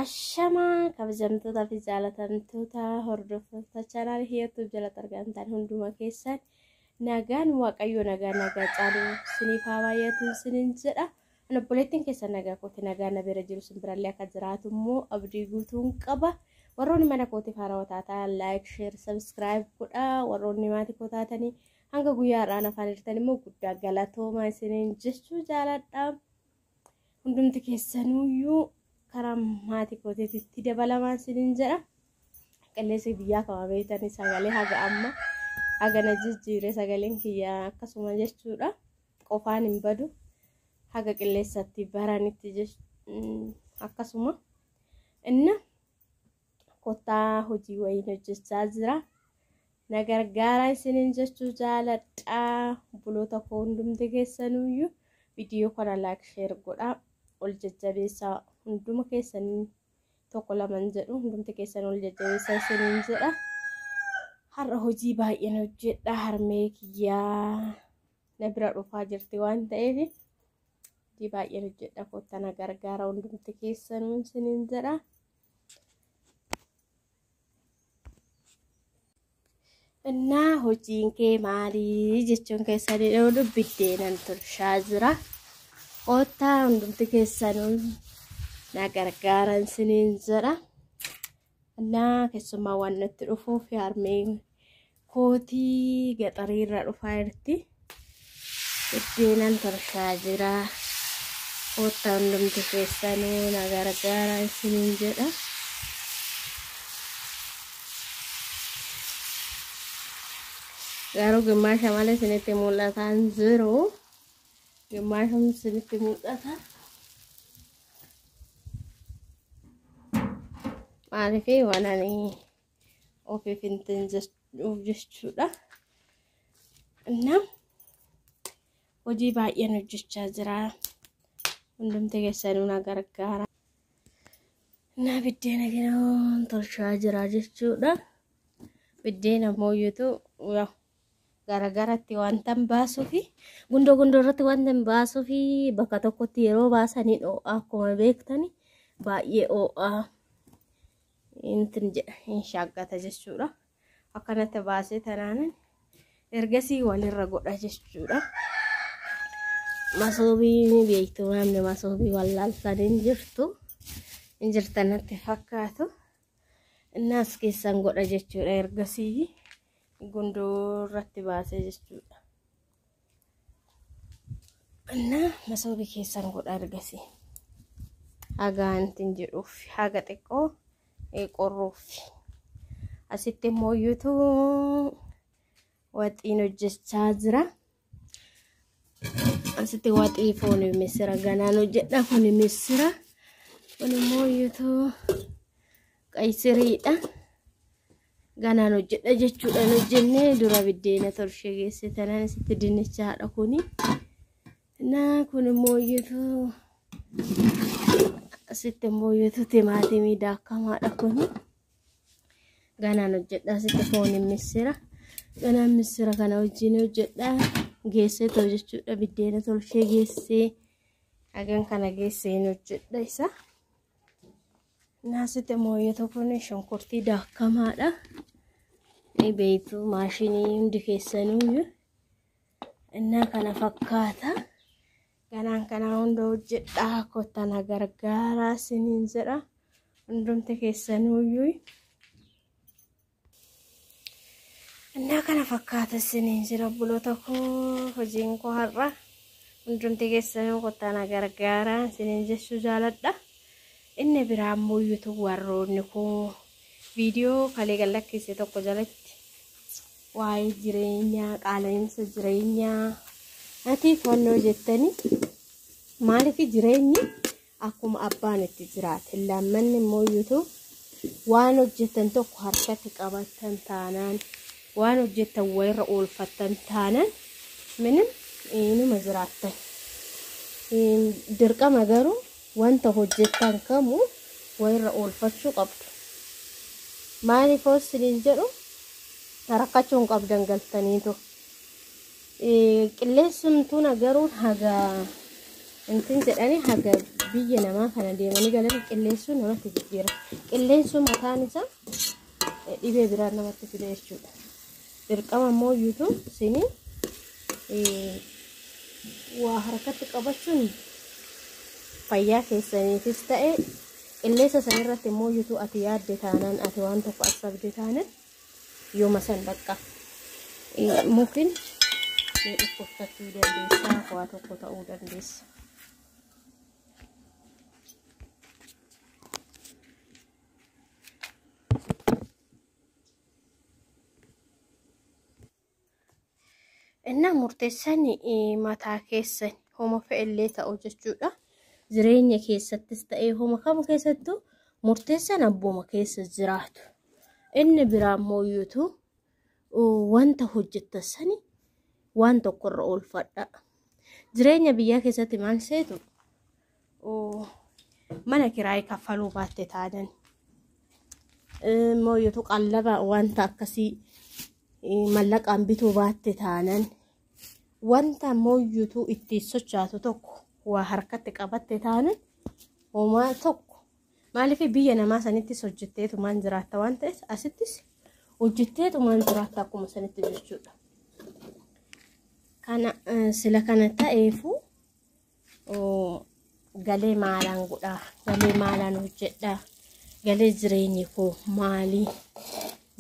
Ashamaa kabajamtoota fi jaalatamtoota hordoftoota chaanaal YouTube jalatti argamtan hunduma keessan nagaan waaqayyo nagaa caaluu siniif haa baay'atu sinin jedha. Obboleettiin keessan nagaa kooti nagaa na bira jiru sin birallee akka jiraatu immoo abdii guutuun qaba. Warroonni mana kootiif haarawaa taatan like share subscribe godha. Warroonni maatii koo taatanii hanga guyyaadhaan afaan hirtan immoo guddaa galatooma isiniin jechuu jaaladha. Hundumti keessanuyyuu karam maatii kootiitti dabalamaan sinin jedha. Qilleensi biyyaa kama beeytanii sagalee haga amma haga na jijjiire sagaleen kiyyaa akkasuma jechuudha. Qofaan hin badu haga qilleensatti baranitti akkasuma inna kottaa hojii wayii hojjechaa jira. Na gargaara isinin jechuu jaaladha. Buloota koo hundumti keessanuyyuu viidiyoo kana like share godha. Ol jajjabeessaa hunduma keessan tokko laman jedhu hundumti keessan ol jajjabeessaa isinin jedha. Har'a hojii baay'een hojjedha. Harmee kiyyaa na bira dhufaa jirti waan ta'eef hojii baay'een hojjedha. Kottaa na gargaara hundumti keessan isinin jedha. Innaa hojiin kee maalii jechuun keessanii dhoolu biddeenan tolchaa jira. Kottaa hundumti keessan na gargaaran sinin jedha. Innaa keessumaa waan natti dhufuuf harmeen kootii gaxariirra dhufaa jirti. Biddeenan tolchaa jira. Kottaa hundumti keessan na gargaaran sinin jedha. Garuu gimmaasha malee isinitti mul'atan jiru. Gimmaasha isinitti mul'ata. Maaliif waan ani ofiif hin jechuudha. Innaa hojii baay'een hojjechaa jira. Hundumti keessanuu na gargaara. Innaa biddeena kana tolchaa jira jechuudha. Biddeena mooyyuutu garagaratti wanta baasuufi gundoo irratti wanta baasuufi bakka tokkotti yeroo baasanii dho'a akkuma beektani baay'ee oo'a intin jedha hin shaaggata jechuudha. Akkanatti baasee tanaanan ergasii walirra godha jechuudha. Masoobii beektu namni masoobii wallaaltaniin jirtu hin jirtanatti fakkaatu. Innaas keessan godha jechuudha ergasii gundoo irratti baasee jechuudha. Innaa masoobii keessan godha ergasii haga antin jedhuuf haga xiqqoo qorruuf asitti mooyyuutu waxiin hojjechaa jira. Asitti waxii foon misira ganaan hojjedha. Kun misira kun mooyyuutu qaysiriidha. Ganaan hojjedha jechuudha. Hojjennee dura biddeena tolchee geessitan asitti dinnichaadha kuni. Naa kun mooyyuutu asitti mooyyuutu timaatimii daakkamaadha kuni. Ganaan hojjedha asitti foon misira. Ganaan misira kana wajjin hojjedha. Geessee tol jechuudha. Biddeena tolchee geessee hagan kana geessee hojjedha isa. Naasitti mooyyuutu kun shonkortii daakkamaadha. Ni beektu maashinii hundi keessanuyyuu. Innaa kana fakkaata. Ganaan kana hunda hojjedha. Kottaa na gargaara sinin jedha. Hundumti keessanuyyuu. Innaa kana fakkaata sinin jira buloota koo hojiin koo har'a. Hundumti keessanuu kottaa na gargaara sinin jechuu jaaladha. Inni biraa mooyyuutu warroonni koo viidiyoo kalee gallakkisee tokko jalatti waa'ee jireenyaa qaala'insa jireenyaa ati fannoo jettanii maaliif jireenyi akkuma abbaan itti jiraate lammanni mooyyuutu waan hojjetan tokko harkatti qabatan taanaan waan hojjetan wayirra oolfattan taanaan minim inuma jiraattan dirqama garuu wanta hojjetan kamuu wayirra oolfachuu qabdu. Maaliif osiliin jedhu rakkachuun qabdan galtaniitu. Qilleensumtuun agaruu intin jedhani haga biyya namaa kana deemanii galan qilleensu namatti jijjiira. Qilleensu mataan isaa dhibee biraa namatti fida jechuudha. Dirqama immoo yuutu sini waa harkatti qabachuun fayyaa keessaniifis ta'e qilleensa sanirratti immoo yuutu ati yaadde taanaan ati waan tokko asabde taanaan yooma san bakka mungkin dhukkubsachuu dandeessa waa tokko ta'uu dandeessa. Inna murteessan mataa keessan homa fe'ellee ta'u jechuudha. Jireenya keessattis ta'ee homa kam keessattuu murteessan abbuma keessa jiraatu. Inni biraa immoo yuutu wanta hojjettani waan tokkorra oolfadha. Jireenya biyyaa keessatti maal seetu mana kiraayii kaffaluu baatte taanan immoo yuutu qallaba wanta akkasii mallaqaan bituu baatte taanan wanta immoo yuutu itti sochaatu tokko waa harkatti qabatte taanan homaa tokko maaliif biyya namaa sanittis hojjetteetu maan jiraatta waan ta'eef asittis hojjetteetu maan jiraatta akkuma sanitti jechuudha. Kana sila kana ta'eefu galee maalaan godhaa, galee maalaan hojjedhaa, galee jireenyi koo maalii,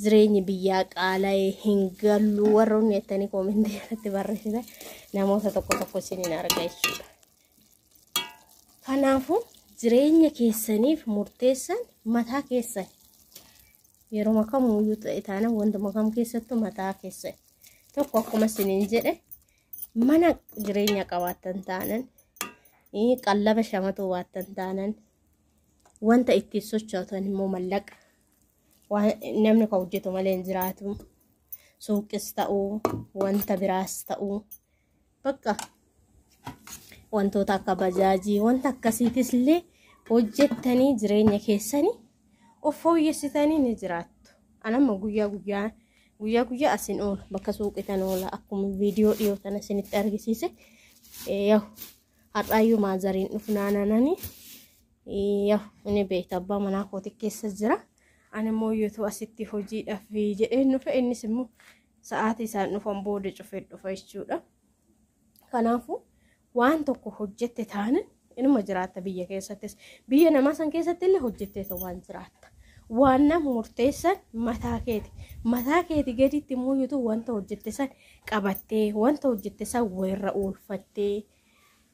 jireenyi biyyaa qaala'ee hin gallu warroonni jettanii koomentii irratti barreessitan namoota tokko isiniin arga jechuudha. Kanaafuu jireenya keessaniif murteessan mataa keessan yeroo makamuyyuu ta'e taana wanta makam keessattuu mataa keessan tokko akkuma isiniin jedhe mana jireenya qabaattan taanan qallaba shamatuu baattan taanan wanta itti socho'atan immoo mallaqa namni ka hojjetu malee hin jiraatu suuqis ta'uu wanta biraas ta'uu bakka wantoota akka bajaajii wanta akkasiitis illee hojjettanii jireenya keessanii of fooyyessitanii ni jiraattu. Anamma guyyaa asin oolu bakka suuqitan oola akkuma viidiyoo dhiyootan isinitti argisiise har'aayyuu maazariin dhufnaananii inni beekta abbaa manaa kooti keessa jira. Ani immoo yuutu asitti hojiidhaaf jedhee nufa innis immoo sa'aatii isaan dhufan booda cufee dhufa jechuudha. Kanaafuu waan tokko hojjette taanan inuma jiraatta biyya keessattis biyya namaa san keessatti illee hojjetteetu waan jiraatta. Waan nama murteessan mataa keeti gaditti immoo yuutu wanta hojjette san qabattee wanta hojjette san weerra oolfattee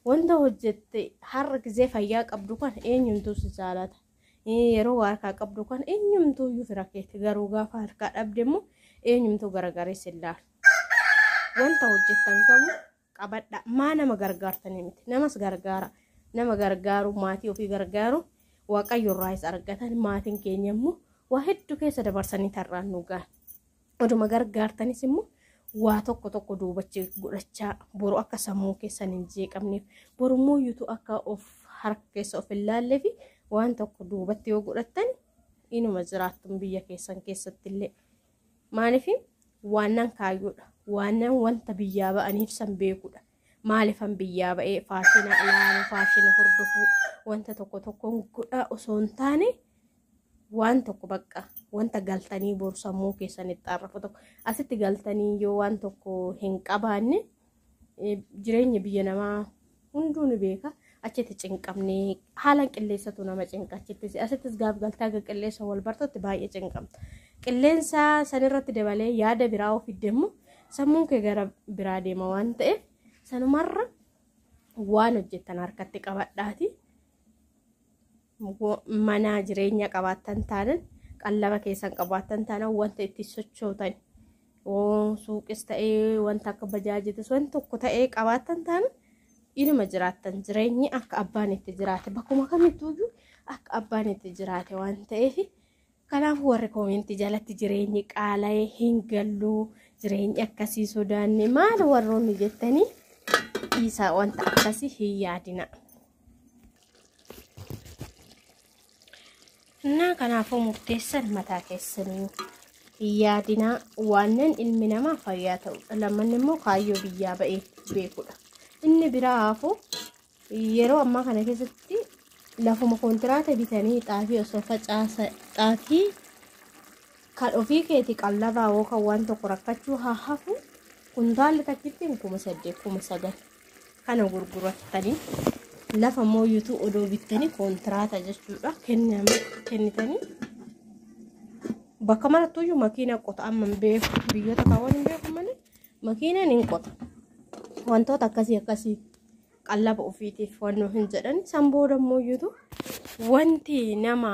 wanta hojjette har'a gizee fayyaa qabdu kan eenyumtuu si jaalata. Yeroo harkaa qabdu kan eenyumtuu iyyuu fira keetti garuu gaafa harkaa dhabde immoo eenyumtuu garagarees ilaalu. Wanta hojjettan qabu qabadha. Maa nama gargaartanii miti. Namas gargaara. Nama gargaaru maatii ofii gargaaru waaqayyo irraas argatan maatiin keenya immoo waa hedduu keessa dabarsanii tarraan nu gahan. Oduma gargaartanis immoo waa tokko duubachi godhachaa boru akka sammuu keessan hin jeeqamneef boru immoo yuutu akka of harka keessa of ilaalleef waan tokko duubatti yoo godhattan inuma jiraattu biyya keessan keessatti illee maaliif waanan kaayyoodha waanan wanta biyyaa ba'aniif san beekudha. Maalifan biyyaa ba'ee faashina ilaalu faashina hordofuu wanta tokko godha osoo hin taane waan tokko bakka wanta galtanii boru sammuu keessanitti xaarrafu tokko asitti galtanii yoo waan tokko hin qabaanne jireenya biyya namaa hunduu ni beeka. Achitti cinqamnee haala qilleensatu nama cinqa achittis asittis gaaf galtaa qilleensa wal bartotti baay'ee cinqamta. Qilleensa sanirratti dabalee yaada biraa of iddemmu sammuun kee gara biraa deema waan ta'eef sanumarra waan hojjettan harkatti qabadhaati. Mana jireenya qabaattan taanan qallaba keessan qabaattan taanan wanta itti sochootan suuqis ta'ee wanta akka bajaajitis wanta tokko ta'ee qabaattan taanan inuma jiraattan jireenyi akka abbaan itti jiraate bakkuma kamittuuyyuu akka abbaan itti jiraate waan ta'eef kanaafuu warri koomentii jalatti jireenyi qaala'ee hin gallu jireenyi akkasii sodaanne maal warroonni jettanii isaa wanta akkasii hin yaadina. Naa kanaafuu murteessan mataa keessanii hin yaadina waanan ilmi namaa fayyaa ta'udha. Lammanni immoo kaayyoo biyyaa ba'ee beekudha. Inni biraa hafu yeroo ammaa kana keessatti lafuma kontiraata bitanii xaafii osoo facaasa xaafii kan ofii keeti qallabaa yookaan waan tokko rakkachuu haa hafu kuntaalli takkitti 8,900 kana gurguratanii lafa mooyyutu odoo bittanii kontiraata jechuudha kennitanii bakka marattuyyuu makiina qota amma hin beeku biyyoota kaawwan hin beeku malee makiinaan hin qota wantoota akkasii qallaba ofiitiif wannoo hin jedhan san booda mooyyutu wanti nama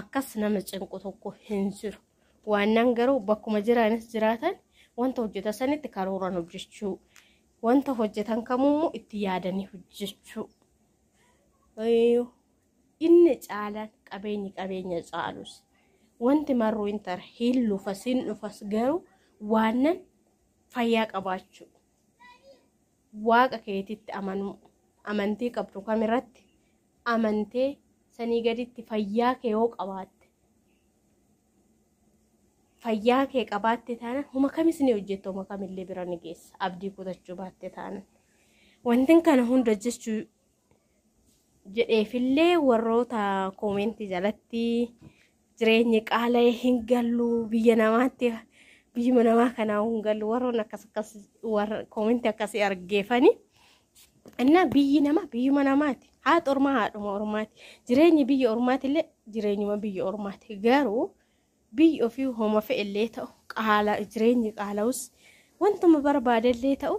akkas nama cinqu tokko hin jiru waan garuu bakkuma jiraanis jiraatan wanta hojjetan sanitti karooran hojjechuu wanta hojjetan kamummoo itti yaadanii hojjechuu inni caalaan qabeenya caalus wanti marruu hin tar hin dhufas garuu waanan fayyaa qabaachuu waaqa keetitti amantii qabdu kamirratti amantee sanii gaditti fayyaa kee yoo qabaatte fayyaa kee qabaatte taana huma kamis ni hojjettu huma kamillee bira ni geessa abdii kutachuu baatte taana wantin kana hunda jechuu jedheefillee warroota koomentii jalatti jireenyi qaala'ee hin gallu biyya namaa kanaa hin gallu warroon akkas warra koomentii akkasii argeefani inna biyyi namaa biyyuma namaati haadhuma ormaati jireenyi biyya ormaatillee jireenyuma biyya ormaati garuu biyyi ofii homa fe'ellee ta'u jireenyi qaala'us wantuma barbaadellee ta'u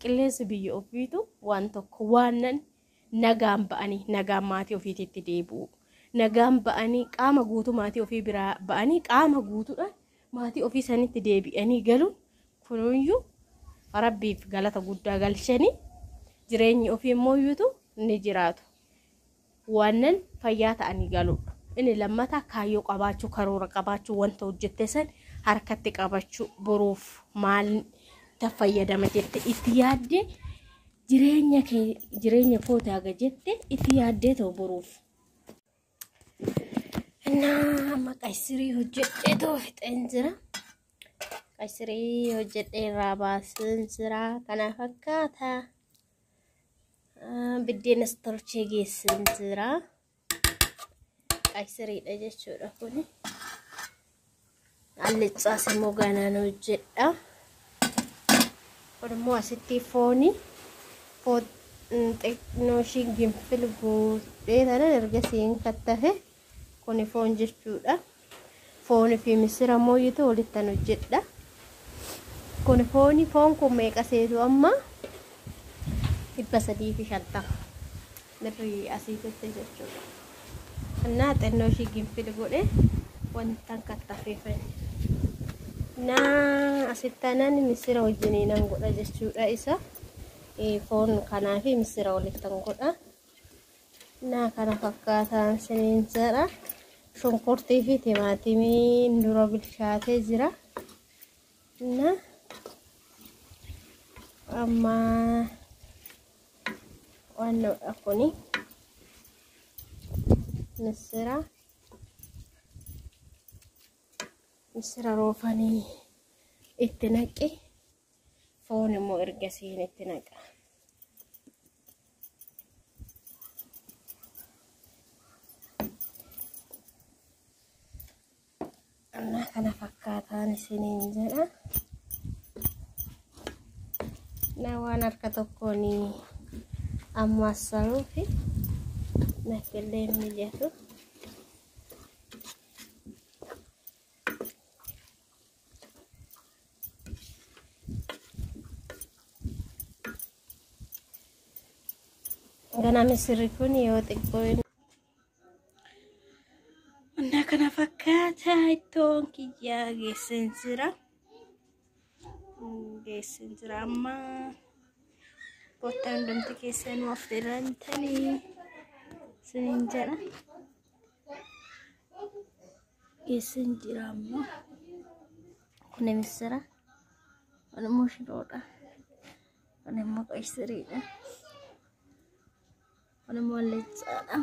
qilleensi biyya ofiitu waan tokko waanan nagaan ba'anii nagaan maatii ofiititti deebi'u nagaan ba'anii qaama guutuu maatii ofii biraa ba'anii qaama guutuudhaan maatii ofii sanitti deebi'anii galuun kunuyyuu rabbiif galata guddaa galchanii jireenyi ofii mooyyuutu ni jiraatu waanan fayyaa ta'anii galu inni lammataa kaayyoo qabaachuu karoora qabaachuu wanta hojjette san harkatti qabachuu boruuf maal tafayyadama jette itti yaaddee jireenya kootaa haga jette itti yaaddee ta'u boruuf nama qaysirii hojjedhee too fixeen jira qaysirii hojjedhee irraa baaseen jira kana fakkaata biddeenas tolchee geesseen jira qaysiriidha jechuudha kuni allichaas immoo ganaan hojjedha kun immoo asitti foonii xiqqooshii ginfil guutee tanan erga siin kattafe kun foon jechuudha foonii fi misira mooyitu walittan hojjedha kun foon kun meeqa seetu amma 350 birrii asiitti jechuudha እና ጠኖሽ ግንፍል ጎዴ ወንታን ከተፈፈን ና አሲታናን ምስራ ወጅኔናን ጎዳ ጀቹዳ ኢሳ ፎን ካናፊ ምስራ ወለተን ጎዳ ና ካና ፈካታን ሰኔንዘራ ሾንኮርቴ ፊ ቲማቲሚ እንዱሮ ብልሻቴ ዝራ እና አማ ዋና አኮኒ misira roofanii itti naqe foon immoo ergasiin itti naqa anna kana fakkaataan isiniin jedha na waan harka tokkoon ammaassaruufi nakilleen mijatu gana misirri kun yoo xiqqoo na kana fakkaata ittoon kiyyaa geessin jira amma botaan dumti keessan wafdirantanii Senjata geessin jira amma kun misira kun immoo shiroodha kun immoo qaysiriidha kun immoo lechaadha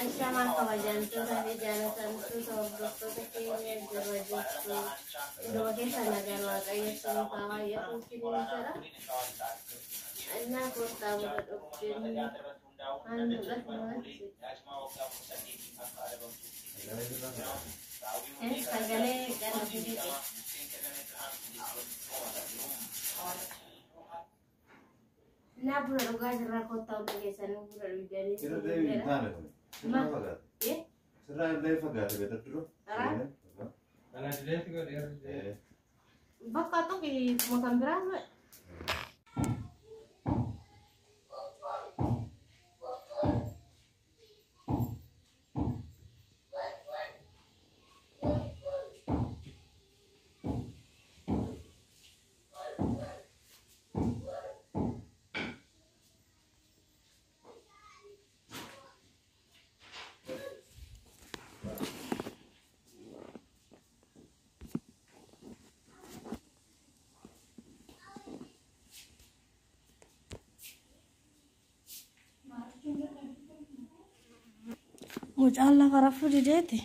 Ashamaa kabajamtoota fi jaalatamtoota hordoftoota keenya jirra jirtu dhuma keessa nagaan waaqayyo isiniif haa baay'atu isiniin jedha. Innaa koottaa buna dhufteen waan mul'atu sagalee gara fiixee. Nah, buna dhugaa jirra koottaa hundi keessanii buna dhugdanii bakka tokko mootan biraan mucaan lafa rafuu dideeti.